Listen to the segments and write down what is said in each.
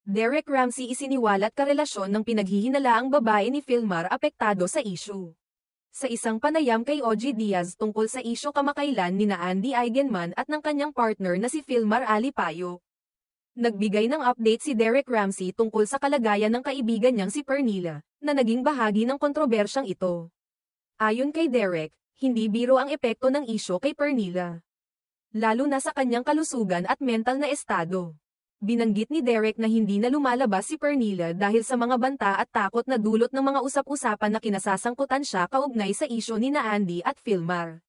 Derek Ramsey isiniwalat karelasyon ng pinaghihinalaang babae ni Filmar apektado sa issue. Sa isang panayam kay OG Diaz tungkol sa issue kamakailan nina Andy Eigenman at ng kanyang partner na si Filmar Alipayo. Nagbigay ng update si Derek Ramsey tungkol sa kalagayan ng kaibigan niyang si Pernilla, na naging bahagi ng kontrobersyang ito. Ayon kay Derek, hindi biro ang epekto ng issue kay Pernilla, lalo na sa kanyang kalusugan at mental na estado. Binanggit ni Derek na hindi na lumalabas si Pernilla dahil sa mga banta at takot na dulot ng mga usap-usapan na kinasasangkutan siya kaugnay sa issue nina Andy at Filmar.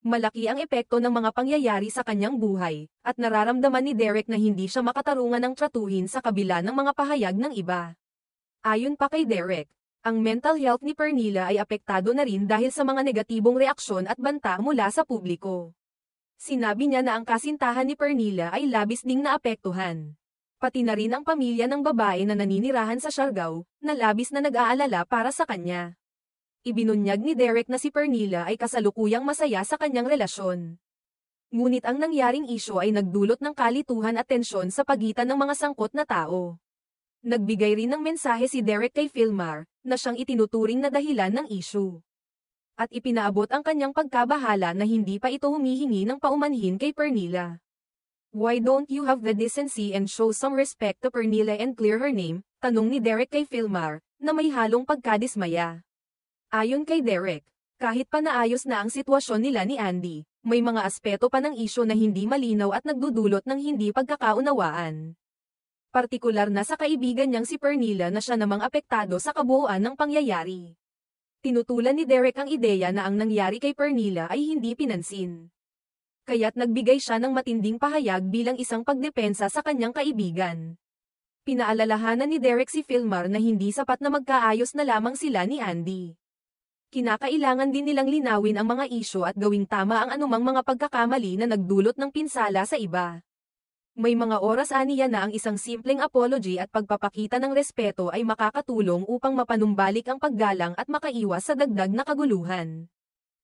Malaki ang epekto ng mga pangyayari sa kanyang buhay, at nararamdaman ni Derek na hindi siya makatarungan ng tratuhin sa kabila ng mga pahayag ng iba. Ayon pa kay Derek, ang mental health ni Pernilla ay apektado na rin dahil sa mga negatibong reaksyon at banta mula sa publiko. Sinabi niya na ang kasintahan ni Pernilla ay labis ding naapektuhan. Pati na rin ang pamilya ng babae na naninirahan sa Siargao, na labis na nag-aalala para sa kanya. Ibinunyag ni Derek na si Pernilla ay kasalukuyang masaya sa kanyang relasyon. Ngunit ang nangyaring issue ay nagdulot ng kalituhan at tensyon sa pagitan ng mga sangkot na tao. Nagbigay rin ng mensahe si Derek kay Filmar, na siyang itinuturing na dahilan ng issue. At ipinaabot ang kanyang pagkabahala na hindi pa ito humihingi ng paumanhin kay Pernilla. "Why don't you have the decency and show some respect to Pernilla and clear her name?" tanong ni Derek kay Filmar, na may halong pagkadismaya. Ayon kay Derek, kahit pa naayos na ang sitwasyon nila ni Andy, may mga aspeto pa ng issue na hindi malinaw at nagdudulot ng hindi pagkakaunawaan. Partikular na sa kaibigan niyang si Pernilla na siya namang apektado sa kabuuan ng pangyayari. Tinutulan ni Derek ang ideya na ang nangyari kay Pernilla ay hindi pinansin. Kaya't nagbigay siya ng matinding pahayag bilang isang pagdepensa sa kanyang kaibigan. Pinaalalahanan ni Derek si Filmar na hindi sapat na magkaayos na lamang sila ni Andy. Kinakailangan din nilang linawin ang mga issue at gawing tama ang anumang mga pagkakamali na nagdulot ng pinsala sa iba. May mga oras aniya na ang isang simpleng apology at pagpapakita ng respeto ay makakatulong upang mapanumbalik ang paggalang at makaiwas sa dagdag na kaguluhan.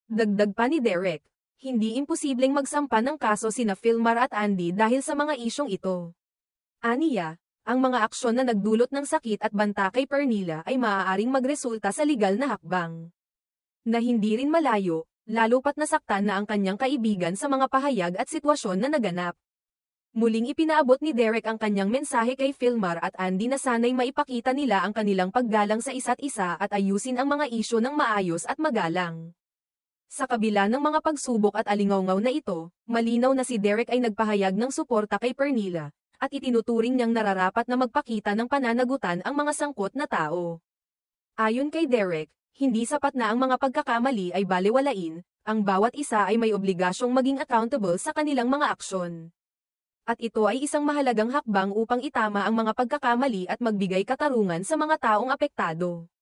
Dagdag pa ni Derek, hindi imposibleng magsampa ng kaso sina Filmar at Andy dahil sa mga isyong ito. Aniya, ang mga aksyon na nagdulot ng sakit at banta kay Pernilla ay maaaring magresulta sa legal na hakbang. Na hindi rin malayo, lalo pat nasaktan na ang kanyang kaibigan sa mga pahayag at sitwasyon na naganap. Muling ipinaabot ni Derek ang kanyang mensahe kay Filmar at Andy na sana'y maipakita nila ang kanilang paggalang sa isa't isa at ayusin ang mga isyu ng maayos at magalang. Sa kabila ng mga pagsubok at alingawngaw na ito, malinaw na si Derek ay nagpahayag ng suporta kay Pernilla, at itinuturing niyang nararapat na magpakita ng pananagutan ang mga sangkot na tao. Ayon kay Derek, hindi sapat na ang mga pagkakamali ay balewalain, ang bawat isa ay may obligasyong maging accountable sa kanilang mga aksyon. At ito ay isang mahalagang hakbang upang itama ang mga pagkakamali at magbigay katarungan sa mga taong apektado.